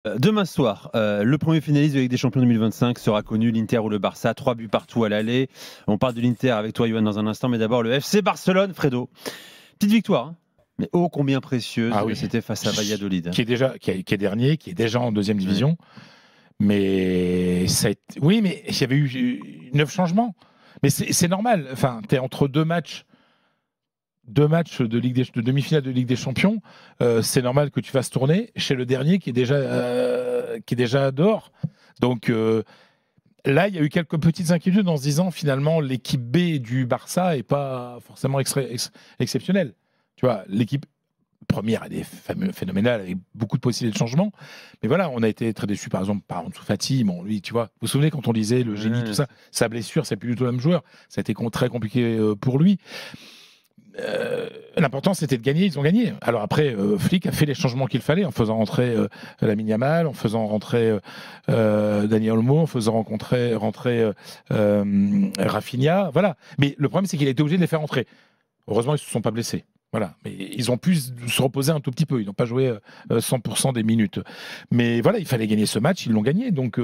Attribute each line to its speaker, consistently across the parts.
Speaker 1: Demain soir, le premier finaliste de Ligue des Champions 2025 sera connu, l'Inter ou le Barça. 3 buts partout à l'aller. On parle de l'Inter avec toi, Yoann, dans un instant, mais d'abord le FC Barcelone, Fredo. Petite victoire, hein, mais ô combien précieuse.
Speaker 2: Ah oui.
Speaker 1: C'était face à Valladolid.
Speaker 2: Qui est dernier, qui est déjà en deuxième division. Mais oui, mais il y avait eu 9 changements. Mais c'est normal. Enfin, tu es entre deux matchs de demi-finale de Ligue des Champions. C'est normal que tu fasses tourner chez le dernier qui est déjà dehors. Donc là, il y a eu quelques petites inquiétudes en se disant finalement l'équipe B du Barça est pas forcément exceptionnelle. Tu vois, l'équipe première, elle est phénoménale, avec beaucoup de possibilités de changement. Mais voilà, on a été très déçus, par exemple, par Ansu Fati. Bon, lui, tu vois, vous vous souvenez quand on disait le génie, tout ça, sa blessure, c'est plus du tout le même joueur. Ça a été très compliqué pour lui. L'important, c'était de gagner. Ils ont gagné. Alors après, Flick a fait les changements qu'il fallait en faisant rentrer Lamine Yamal, en faisant rentrer Dani Olmo, en faisant rentrer Rafinha. Voilà. Mais le problème, c'est qu'il a été obligé de les faire rentrer. Heureusement, ils ne se sont pas blessés. Voilà, mais ils ont pu se reposer un tout petit peu. Ils n'ont pas joué 100% des minutes. Mais voilà, il fallait gagner ce match. Ils l'ont gagné. Donc,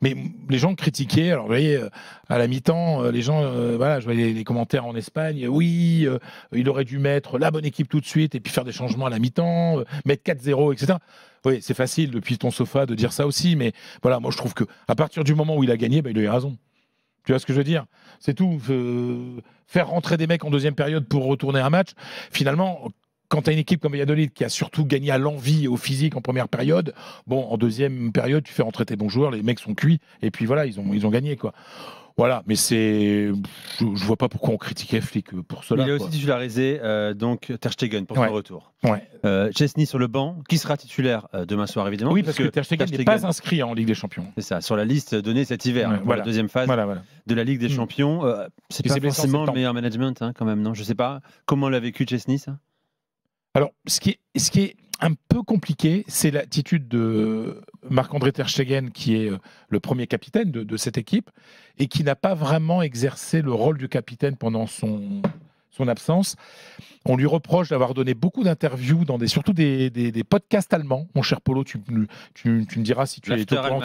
Speaker 2: mais les gens critiquaient. Alors, vous voyez, à la mi-temps, les gens, voilà, je voyais les commentaires en Espagne. Oui, il aurait dû mettre la bonne équipe tout de suite et puis faire des changements à la mi-temps, mettre 4-0, etc. Oui, c'est facile depuis ton sofa de dire ça aussi. Mais voilà, moi, je trouve que à partir du moment où il a gagné, il a eu raison. Tu vois ce que je veux dire? C'est tout. Faire rentrer des mecs en deuxième période pour retourner un match, finalement, quand tu as une équipe comme Valladolid qui a surtout gagné à l'envie et au physique en première période, bon, en deuxième période, tu fais rentrer tes bons joueurs, les mecs sont cuits, et puis voilà, ils ont gagné, quoi. Voilà, mais je vois pas pourquoi on critiquait Flick pour cela.
Speaker 1: Il a aussi titularisé donc Ter Stegen pour son retour.
Speaker 2: Ouais.
Speaker 1: Chesney sur le banc, qui sera titulaire demain soir évidemment.
Speaker 2: Oui, parce que Ter Stegen n'est pas inscrit en Ligue des Champions.
Speaker 1: C'est ça, sur la liste donnée cet hiver pour la deuxième phase de la Ligue des Champions. C'est pas forcément le meilleur management quand même, non? Je sais pas. Comment l'a vécu Chesney, ça?
Speaker 2: Alors, ce qui est un peu compliqué, c'est l'attitude de Marc-André Ter Stegen, qui est le premier capitaine de cette équipe, et qui n'a pas vraiment exercé le rôle du capitaine pendant son absence. On lui reproche d'avoir donné beaucoup d'interviews dans surtout des podcasts allemands. Mon cher Polo, tu me diras si tu es au courant.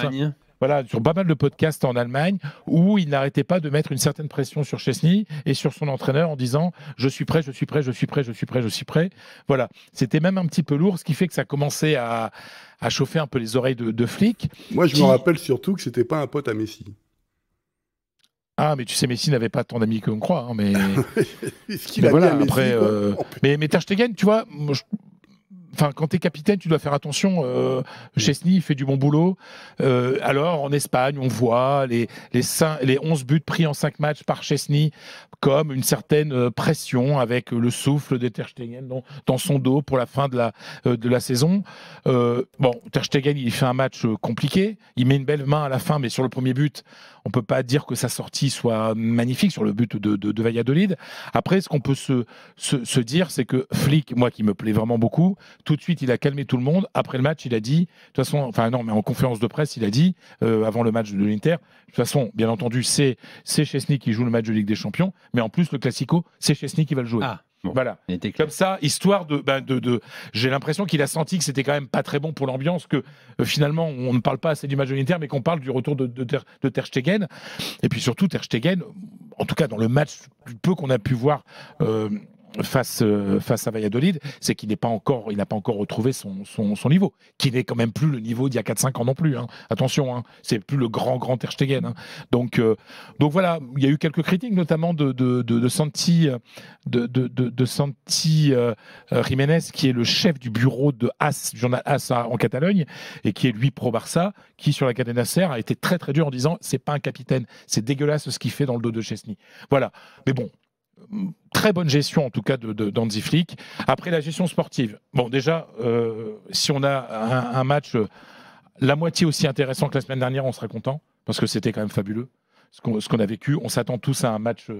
Speaker 2: Voilà, sur pas mal de podcasts en Allemagne, où il n'arrêtait pas de mettre une certaine pression sur Chesney et sur son entraîneur en disant « je suis prêt, je suis prêt, je suis prêt, je suis prêt, je suis prêt ». Voilà, c'était même un petit peu lourd, ce qui fait que ça commençait à chauffer un peu les oreilles de Flick.
Speaker 3: Moi, je me rappelle surtout que c'était pas un pote à Messi.
Speaker 2: Ah, mais tu sais, Messi n'avait pas tant d'amis qu'on croit. Hein, mais
Speaker 3: mais
Speaker 2: voilà, après, mais Ter Stegen, tu vois... Enfin, quand tu es capitaine, tu dois faire attention. Chesney, il fait du bon boulot. Alors, en Espagne, on voit les 11 buts pris en 5 matchs par Chesney comme une certaine pression avec le souffle de Ter Stegen dans son dos pour la fin de la saison. Bon, Ter Stegen, il fait un match compliqué. Il met une belle main à la fin, mais sur le premier but, on ne peut pas dire que sa sortie soit magnifique sur le but de Valladolid. Après, ce qu'on peut se dire, c'est que Flick, moi qui me plaît vraiment beaucoup, tout de suite, il a calmé tout le monde. Après le match, il a dit, de toute façon, enfin non, mais en conférence de presse, il a dit, avant le match de l'Inter, de toute façon, bien entendu, c'est Chesney qui joue le match de Ligue des Champions, mais en plus, le Classico, c'est Chesney qui va le jouer.
Speaker 1: Ah. Bon,
Speaker 2: voilà. Comme ça, histoire j'ai l'impression qu'il a senti que c'était quand même pas très bon pour l'ambiance, que finalement on ne parle pas assez du match de l'Inter, mais qu'on parle du retour de Ter Stegen. Et puis surtout, Ter Stegen, en tout cas dans le match du peu qu'on a pu voir face à Valladolid, c'est qu'il n'a pas encore retrouvé son niveau, qui n'est quand même plus le niveau d'il y a 4-5 ans non plus. Hein. Attention, hein, c'est plus le grand Ter Stegen. Hein. Donc voilà, il y a eu quelques critiques, notamment de Santi Jiménez, qui est le chef du bureau de AS, du journal AS en Catalogne, et qui est lui pro-Barça, qui sur la Cadena Ser a été très très dur en disant c'est pas un capitaine, c'est dégueulasse ce qu'il fait dans le dos de Chesney. Voilà, mais bon. Très bonne gestion en tout cas d'Hansi Flick. Après la gestion sportive, bon déjà si on a un match la moitié aussi intéressant que la semaine dernière, on sera content parce que c'était quand même fabuleux ce qu'on a vécu. On s'attend tous à un match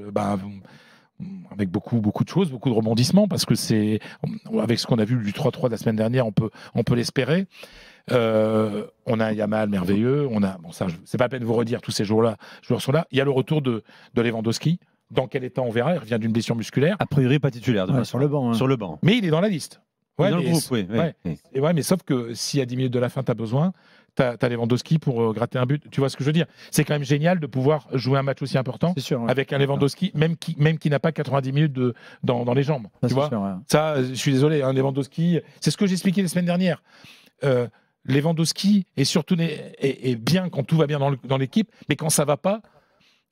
Speaker 2: avec beaucoup de choses, beaucoup de rebondissements, parce que c'est avec ce qu'on a vu du 3-3 de la semaine dernière, on peut l'espérer. On a un Yamal merveilleux, ça c'est pas la peine de vous redire, tous ces joueurs sont là. Il y a le retour de Lewandowski. Dans quel état on verra? Il revient d'une blessure musculaire.
Speaker 1: A priori pas titulaire.
Speaker 4: Sur le banc. Hein.
Speaker 1: Sur le banc.
Speaker 2: Mais il est dans la liste.
Speaker 1: Ouais, dans le groupe, oui.
Speaker 2: Mais sauf que si à 10 minutes de la fin, tu as besoin, t'as Lewandowski pour gratter un but. Tu vois ce que je veux dire? C'est quand même génial de pouvoir jouer un match aussi important avec un Lewandowski, même qui n'a pas 90 minutes dans les jambes. Tu vois ça, je suis désolé, Lewandowski, c'est ce que j'expliquais la semaine dernière. Lewandowski est surtout est bien quand tout va bien dans l'équipe, mais quand ça va pas,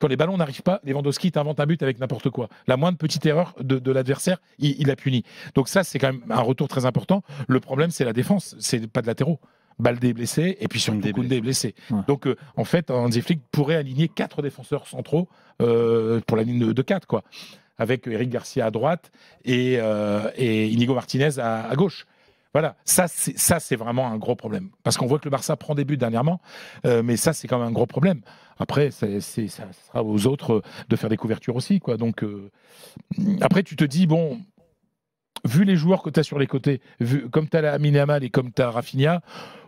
Speaker 2: quand les ballons n'arrivent pas, Lewandowski t'invente un but avec n'importe quoi. La moindre petite erreur de l'adversaire, il a puni. Donc ça, c'est quand même un retour très important. Le problème, c'est la défense, c'est pas de latéraux. Baldé est blessé, et puis surtout Koundé est blessé. Ouais. Donc, en fait, Hansi Flick pourrait aligner 4 défenseurs centraux pour la ligne de 4, quoi. Avec Eric Garcia à droite et Inigo Martinez à gauche. Voilà, ça c'est vraiment un gros problème. Parce qu'on voit que le Barça prend des buts dernièrement, mais ça c'est quand même un gros problème. Après, ça sera aux autres de faire des couvertures aussi, quoi. Donc, après tu te dis, bon, vu les joueurs que tu as sur les côtés, comme tu as Lamine Yamal et comme tu as Rafinha,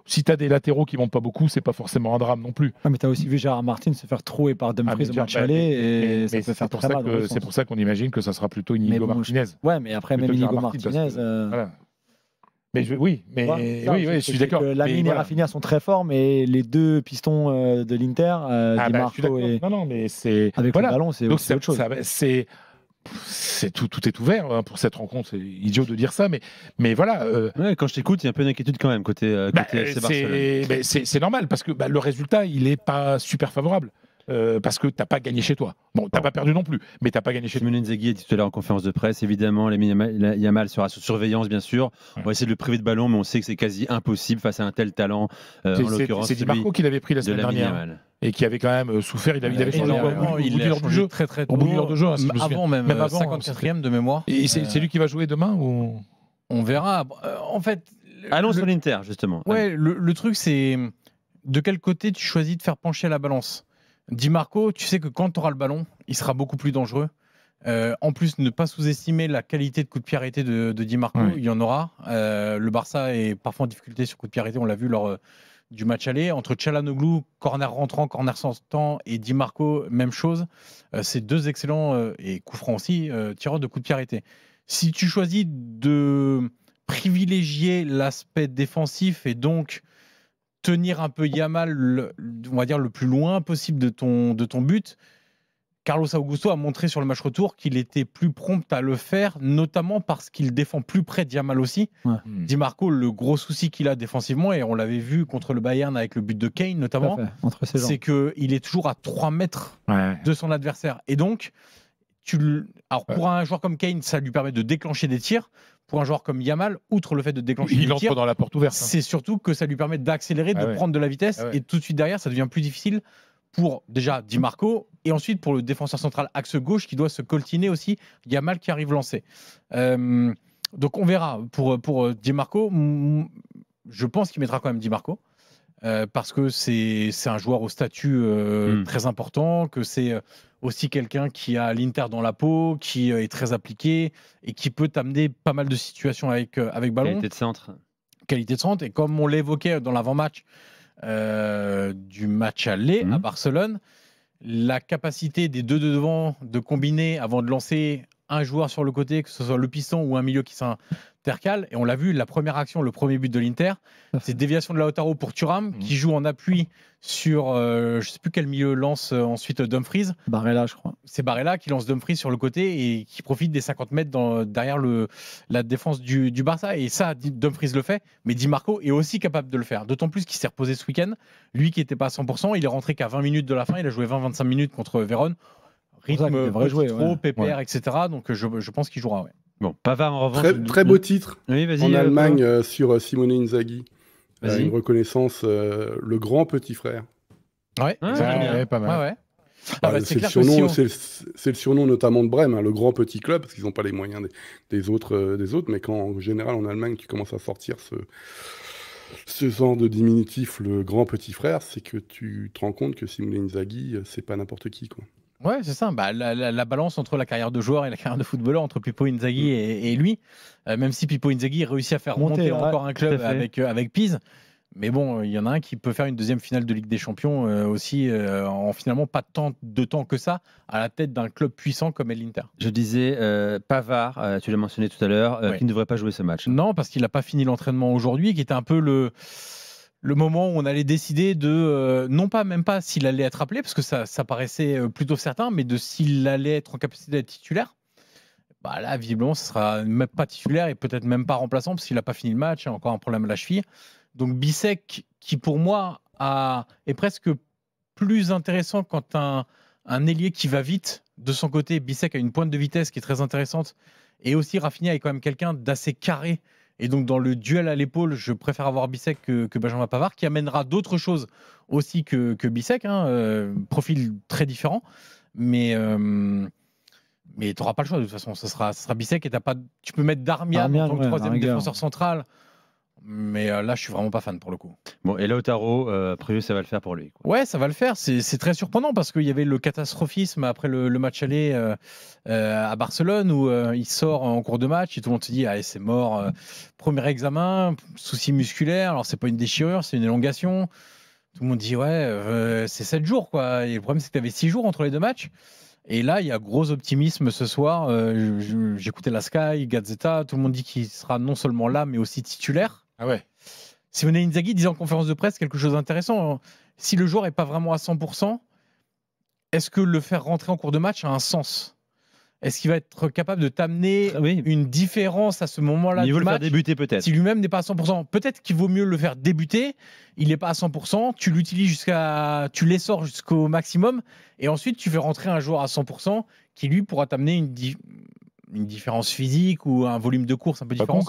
Speaker 2: si tu as des latéraux qui ne montent pas beaucoup, c'est pas forcément un drame non plus.
Speaker 4: Ah, mais tu as aussi vu Gérard Martin se faire trouer par Dumfries au match aller, et ça peut faire très mal.
Speaker 2: C'est pour ça qu'on imagine que ça sera plutôt Inigo Martinez.
Speaker 4: Ouais, mais après, même Inigo Martinez...
Speaker 2: Voilà. Mais je suis d'accord.
Speaker 4: Lamine et Rafinha sont très forts, mais les deux pistons de l'Inter, Di Marco et...
Speaker 2: Non, mais c'est...
Speaker 4: Avec le ballon, c'est autre chose.
Speaker 2: Tout est ouvert pour cette rencontre. C'est idiot de dire ça, mais voilà.
Speaker 1: Quand je t'écoute, il y a un peu d'inquiétude quand même côté FC Barcelone.
Speaker 2: C'est normal, parce que le résultat, il n'est pas super favorable. Parce que tu n'as pas gagné chez toi. Bon, tu n'as pas perdu non plus, mais tu n'as pas gagné chez toi.
Speaker 1: Simone Inzaghi a dit tout à l'heure en conférence de presse, évidemment, Yamal sera sous surveillance, bien sûr. On va essayer de le priver de ballon, mais on sait que c'est quasi impossible face à un tel talent. En l'occurrence,
Speaker 2: c'est Di Marco qui l'avait pris la semaine dernière. Et qui avait quand même souffert, il avait changé au jeu.
Speaker 5: Très
Speaker 2: au bout du jeu.
Speaker 5: Avant même 54e de mémoire.
Speaker 2: Et c'est lui qui va jouer demain ou...
Speaker 5: On verra. En fait...
Speaker 1: Allons sur l'Inter, justement.
Speaker 5: Ouais, le truc, c'est de quel côté tu choisis de faire pencher la balance. Di Marco, tu sais que quand tu auras le ballon, il sera beaucoup plus dangereux. En plus, ne pas sous-estimer la qualité de coup de pied arrêté de Di Marco, il y en aura. Le Barça est parfois en difficulté sur coup de pied arrêté, on l'a vu lors du match aller. Entre Çalhanoğlu, corner rentrant, corner sortant, et Di Marco, même chose. C'est deux excellents, et coup franc aussi, tireurs de coup de pied arrêté. Si tu choisis de privilégier l'aspect défensif et donc tenir un peu Yamal, on va dire, le plus loin possible de ton but, Carlos Augusto a montré sur le match retour qu'il était plus prompt à le faire, notamment parce qu'il défend plus près de Yamal aussi. Ouais. Di Marco, le gros souci qu'il a défensivement, et on l'avait vu contre le Bayern avec le but de Kane notamment, c'est qu'il est toujours à 3 mètres de son adversaire. Et donc, pour un joueur comme Kane, ça lui permet de déclencher des tirs. Pour un joueur comme Yamal, outre le fait de déclencher des tirs,
Speaker 2: il entre dans la porte ouverte.
Speaker 5: C'est surtout que ça lui permet d'accélérer, de prendre de la vitesse, et tout de suite derrière, ça devient plus difficile pour déjà Di Marco et ensuite pour le défenseur central axe gauche qui doit se coltiner aussi. Yamal qui arrive lancé. Donc on verra. Pour Di Marco, je pense qu'il mettra quand même Di Marco. Parce que c'est un joueur au statut très important, que c'est aussi quelqu'un qui a l'Inter dans la peau, qui est très appliqué et qui peut t'amener pas mal de situations avec ballon.
Speaker 1: Qualité de centre.
Speaker 5: Qualité de centre. Et comme on l'évoquait dans l'avant-match du match aller à Barcelone, la capacité des deux de devant de combiner avant de lancer un joueur sur le côté, que ce soit le piston ou un milieu qui s'intercale. Et on l'a vu, la première action, le premier but de l'Inter, c'est déviation de Lautaro pour Thuram, qui joue en appui sur, je ne sais plus quel milieu lance ensuite Dumfries.
Speaker 4: Barella, je crois.
Speaker 5: C'est Barella qui lance Dumfries sur le côté et qui profite des 50 mètres derrière la défense du Barça. Et ça, Dumfries le fait, mais Di Marco est aussi capable de le faire. D'autant plus qu'il s'est reposé ce week-end. Lui qui n'était pas à 100%, il est rentré qu'à 20 minutes de la fin. Il a joué 20-25 minutes contre Vérone. Rythme, pépère, etc. Donc je pense qu'il jouera. Ouais.
Speaker 1: Bon, Pavard en revanche.
Speaker 3: Très beau titre
Speaker 1: en
Speaker 3: Allemagne sur Simone Inzaghi. Une reconnaissance, le grand petit frère.
Speaker 5: Ouais,
Speaker 2: pas mal.
Speaker 3: C'est le surnom notamment de Brême, le grand petit club, parce qu'ils n'ont pas les moyens des autres. Mais quand en général en Allemagne tu commences à sortir ce genre de diminutif, le grand petit frère, c'est que tu te rends compte que Simone Inzaghi, c'est pas n'importe qui, quoi.
Speaker 5: Ouais, c'est ça. La balance entre la carrière de joueur et la carrière de footballeur, entre Pippo Inzaghi et lui, même si Pippo Inzaggi réussit à faire remonter encore un club avec Pise, mais bon, il y en a un qui peut faire une deuxième finale de Ligue des Champions aussi en finalement pas tant de temps que ça à la tête d'un club puissant comme est l'Inter.
Speaker 1: Je disais Pavard, tu l'as mentionné tout à l'heure, qui ne devrait pas jouer ce match.
Speaker 5: Non, parce qu'il n'a pas fini l'entraînement aujourd'hui, qui était un peu le moment où on allait décider de, non pas même pas s'il allait être appelé, parce que ça paraissait plutôt certain, mais de s'il allait être en capacité d'être titulaire. Bah là, visiblement, ce sera même pas titulaire et peut-être même pas remplaçant, parce qu'il n'a pas fini le match, il a encore un problème à la cheville. Donc Bissek, qui pour moi est presque plus intéressant quand un ailier qui va vite de son côté. Bissek a une pointe de vitesse qui est très intéressante. Et aussi, Rafinha est quand même quelqu'un d'assez carré. Et donc, dans le duel à l'épaule, je préfère avoir Bissek que Benjamin Pavard, qui amènera d'autres choses aussi que Bissek. Profil très différent. Mais tu n'auras pas le choix, de toute façon. Ce sera Bissek et tu peux mettre Darmian en tant que troisième défenseur central. Mais là, je suis vraiment pas fan pour le coup.
Speaker 1: Bon, et Lautaro, prévu, ça va le faire pour lui, quoi.
Speaker 5: Ouais, ça va le faire. C'est très surprenant parce qu'il y avait le catastrophisme après le match aller à Barcelone où il sort en cours de match et tout le monde se dit allez, c'est mort. Premier examen, souci musculaire. Alors, c'est pas une déchirure, c'est une élongation. Tout le monde dit ouais, c'est 7 jours, quoi. Et le problème, c'est que tu avais 6 jours entre les deux matchs. Et là, il y a gros optimisme ce soir. J'écoutais la Sky, Gazzetta. Tout le monde dit qu'il sera non seulement là, mais aussi titulaire.
Speaker 2: Ah ouais.
Speaker 5: Simone Inzaghi disait en conférence de presse quelque chose d'intéressant. Si le joueur n'est pas vraiment à 100%, est-ce que le faire rentrer en cours de match a un sens ? Est-ce qu'il va être capable de t'amener une différence à ce moment-là du match ?
Speaker 1: Il veut le faire débuter peut-être.
Speaker 5: Si lui-même n'est pas à 100%, peut-être qu'il vaut mieux le faire débuter. Il n'est pas à 100%, tu l'utilises tu l'essors jusqu'au maximum, et ensuite tu fais rentrer un joueur à 100% qui lui pourra t'amener une différence physique ou un volume de course un peu différent.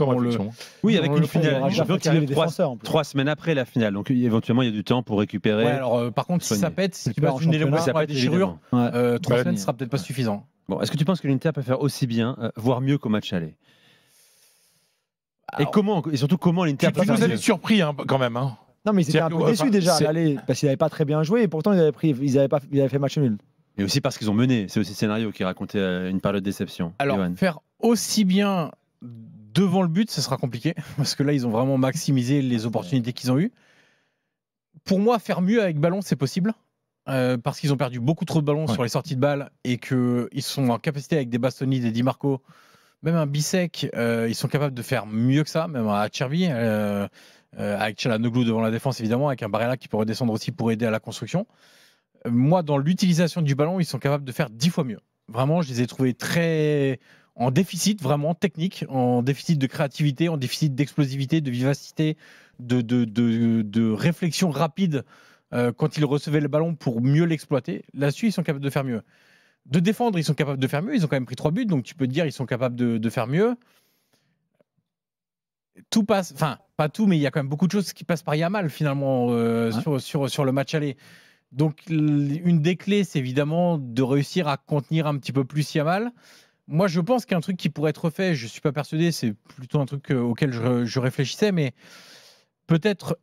Speaker 1: Oui, avec une finale. Il arrive 3 semaines après la finale. Donc éventuellement, il y a du temps pour récupérer.
Speaker 5: Ouais, alors, par contre, si ça pète, si tu passes une élévation à la déchirure, 3 semaines, ce sera peut-être pas suffisant.
Speaker 1: Bon, est-ce que tu penses que l'Inter peut faire aussi bien, voire mieux qu'au match aller ? Et surtout comment l'Inter peut faire
Speaker 2: mieux ? Vous avez surpris quand même.
Speaker 4: Non, mais ils étaient un peu déçus déjà à l'aller parce qu'ils n'avaient pas très bien joué et pourtant ils avaient fait match nul.
Speaker 1: Et aussi parce qu'ils ont mené. C'est aussi le scénario qui racontait une période de déception.
Speaker 5: Alors,
Speaker 1: Johan.
Speaker 5: faire aussi bien devant le but, ce sera compliqué. Parce que là, ils ont vraiment maximisé les opportunités qu'ils ont eues. Pour moi, faire mieux avec ballon, c'est possible. Parce qu'ils ont perdu beaucoup trop de ballons sur les sorties de balles et qu'ils sont en capacité, avec des Bastoni, des Di Marco, même un Bissek, ils sont capables de faire mieux que ça, même à Acerbi, avec Çalhanoğlu devant la défense, évidemment, avec un Barella qui peut redescendre aussi pour aider à la construction. Moi, dans l'utilisation du ballon, ils sont capables de faire 10 fois mieux. Vraiment, je les ai trouvés très en déficit, vraiment technique, en déficit de créativité, en déficit d'explosivité, de vivacité, de réflexion rapide quand ils recevaient le ballon pour mieux l'exploiter. Là-dessus, ils sont capables de faire mieux. De défendre, ils sont capables de faire mieux. Ils ont quand même pris 3 buts, donc tu peux te dire ils sont capables de faire mieux. Tout passe, enfin, pas tout, mais il y a quand même beaucoup de choses qui passent par Yamal, finalement, sur le match aller. Donc, une des clés, c'est évidemment de réussir à contenir un petit peu plus Yamal. Moi, je pense qu'un truc qui pourrait être fait, je ne suis pas persuadé, c'est plutôt un truc auquel je réfléchissais, mais peut-être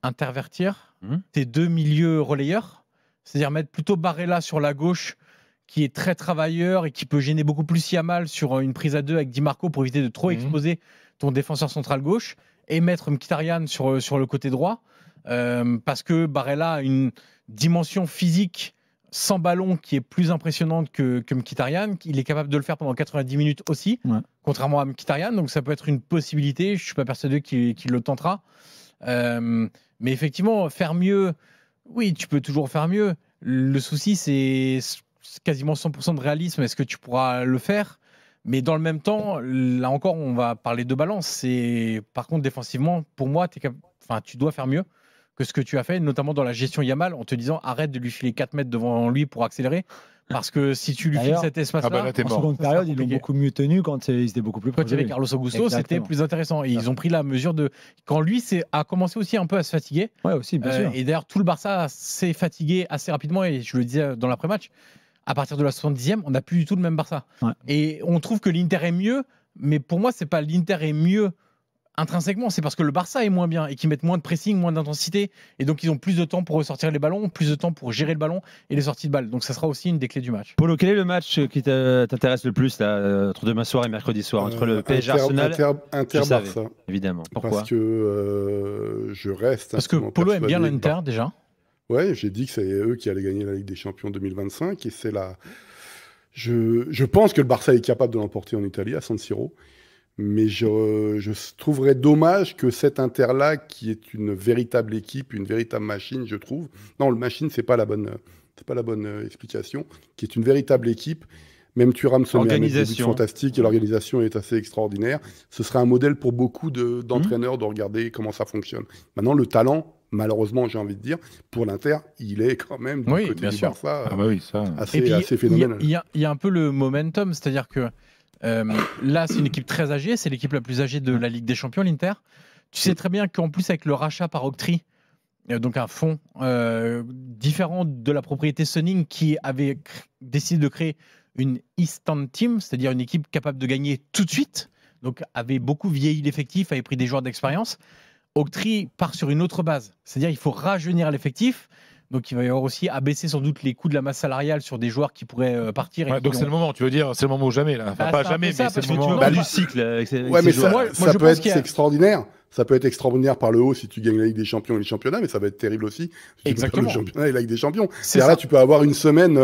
Speaker 5: intervertir tes 2 milieux relayeurs, c'est-à-dire mettre plutôt Barella sur la gauche, qui est très travailleur et qui peut gêner beaucoup plus Yamal sur une prise à 2 avec Di Marco pour éviter de trop exposer ton défenseur central gauche, et mettre Mkhitaryan sur le côté droit. Parce que Barella a une dimension physique sans ballon qui est plus impressionnante que Mkhitaryan. Il est capable de le faire pendant 90 minutes aussi, contrairement à Mkhitaryan. Donc ça peut être une possibilité. Je ne suis pas persuadé qu'il le tentera. Mais effectivement, faire mieux, oui, tu peux toujours faire mieux. Le souci, c'est quasiment 100% de réalisme. Est-ce que tu pourras le faire ? Mais dans le même temps, là encore, on va parler de balance. Par contre, défensivement, pour moi, tu dois faire mieux que ce que tu as fait, notamment dans la gestion Yamal, en te disant arrête de lui filer 4 mètres devant lui pour accélérer, parce que si tu lui files cet espace-là,
Speaker 4: en seconde période, ils l'ont beaucoup mieux tenu quand ils étaient beaucoup plus proches.
Speaker 5: Quand il y avait Carlos Augusto, c'était plus intéressant. Et ils ont pris la mesure de... Quand lui a commencé aussi un peu à se fatiguer.
Speaker 4: Ouais, aussi, bien sûr.
Speaker 5: Et d'ailleurs, tout le Barça s'est fatigué assez rapidement, et je le disais dans l'après-match, à partir de la 70e, on n'a plus du tout le même Barça. Ouais. Et on trouve que l'Inter est mieux, mais pour moi, c'est pas l'Inter est mieux intrinsèquement, c'est parce que le Barça est moins bien et qu'ils mettent moins de pressing, moins d'intensité, et donc ils ont plus de temps pour ressortir les ballons, plus de temps pour gérer le ballon et les sorties de balles. Donc ça sera aussi une des clés du match.
Speaker 1: Paulo, quel est le match qui t'intéresse le plus là, entre demain soir et mercredi soir, entre le PSG Arsenal
Speaker 3: Inter-Barça,
Speaker 1: évidemment. Pourquoi ?
Speaker 3: Parce que je reste.
Speaker 5: Parce que Paulo aime bien l'Inter déjà.
Speaker 3: Ouais, j'ai dit que c'est eux qui allaient gagner la Ligue des Champions 2025, et c'est là. Je pense que le Barça est capable de l'emporter en Italie, à San Siro. Mais je trouverais dommage que cet Inter-là, qui est une véritable équipe, une véritable machine, je trouve. Non, le machine, c'est pas la bonne explication. Qui est une véritable équipe. Même Thuram se met à mettre des buts fantastiques et l'organisation est assez extraordinaire. Ce serait un modèle pour beaucoup d'entraîneurs de regarder comment ça fonctionne. Maintenant, le talent, malheureusement, j'ai envie de dire, pour l'Inter, il est quand même du côté du Barça assez phénoménal.
Speaker 5: Il y a un peu le momentum, c'est-à-dire que là, c'est une équipe très âgée, c'est l'équipe la plus âgée de la Ligue des Champions, l'Inter. Tu sais très bien qu'en plus, avec le rachat par Octree, donc un fonds différent de la propriété Suning qui avait décidé de créer une instant team, c'est-à-dire une équipe capable de gagner tout de suite, donc avait beaucoup vieilli l'effectif, avait pris des joueurs d'expérience. Octree part sur une autre base, c'est-à-dire il faut rajeunir l'effectif. Donc il va y avoir aussi abaisser sans doute les coûts de la masse salariale sur des joueurs qui pourraient partir.
Speaker 2: Ouais, donc c'est le moment, tu veux dire, c'est le moment ou jamais là. Enfin, pas jamais, mais c'est le moment
Speaker 1: du cycle.
Speaker 3: Ouais, mais ça peut être extraordinaire. Ça peut être extraordinaire par le haut si tu gagnes la Ligue des Champions et les championnats, mais ça va être terrible aussi si tu perds le championnat et la Ligue des Champions. Là, tu peux avoir une semaine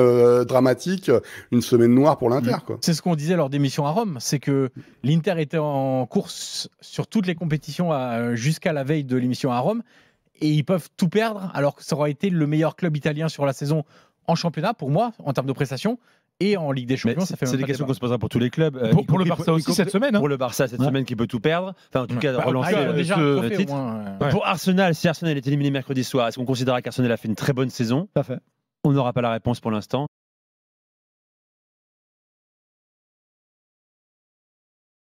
Speaker 3: dramatique, une semaine noire pour l'Inter.
Speaker 5: C'est ce qu'on disait lors des missions à Rome, c'est que l'Inter était en course sur toutes les compétitions jusqu'à la veille de l'émission à Rome. Et ils peuvent tout perdre, alors que ça aurait été le meilleur club italien sur la saison en championnat, pour moi, en termes de prestations. Et en Ligue des Champions, ça fait
Speaker 1: c'est des questions qu'on se posera pour tous les clubs.
Speaker 2: Pour le Barça aussi cette semaine.
Speaker 1: Pour le Barça cette semaine qui peut tout perdre. Enfin, en tout cas, relancer
Speaker 5: le
Speaker 1: titre. Pour Arsenal, si Arsenal est éliminé mercredi soir, est-ce qu'on considérera qu'Arsenal a fait une très bonne saison ?
Speaker 4: Tout à fait.
Speaker 1: On n'aura pas la réponse pour l'instant.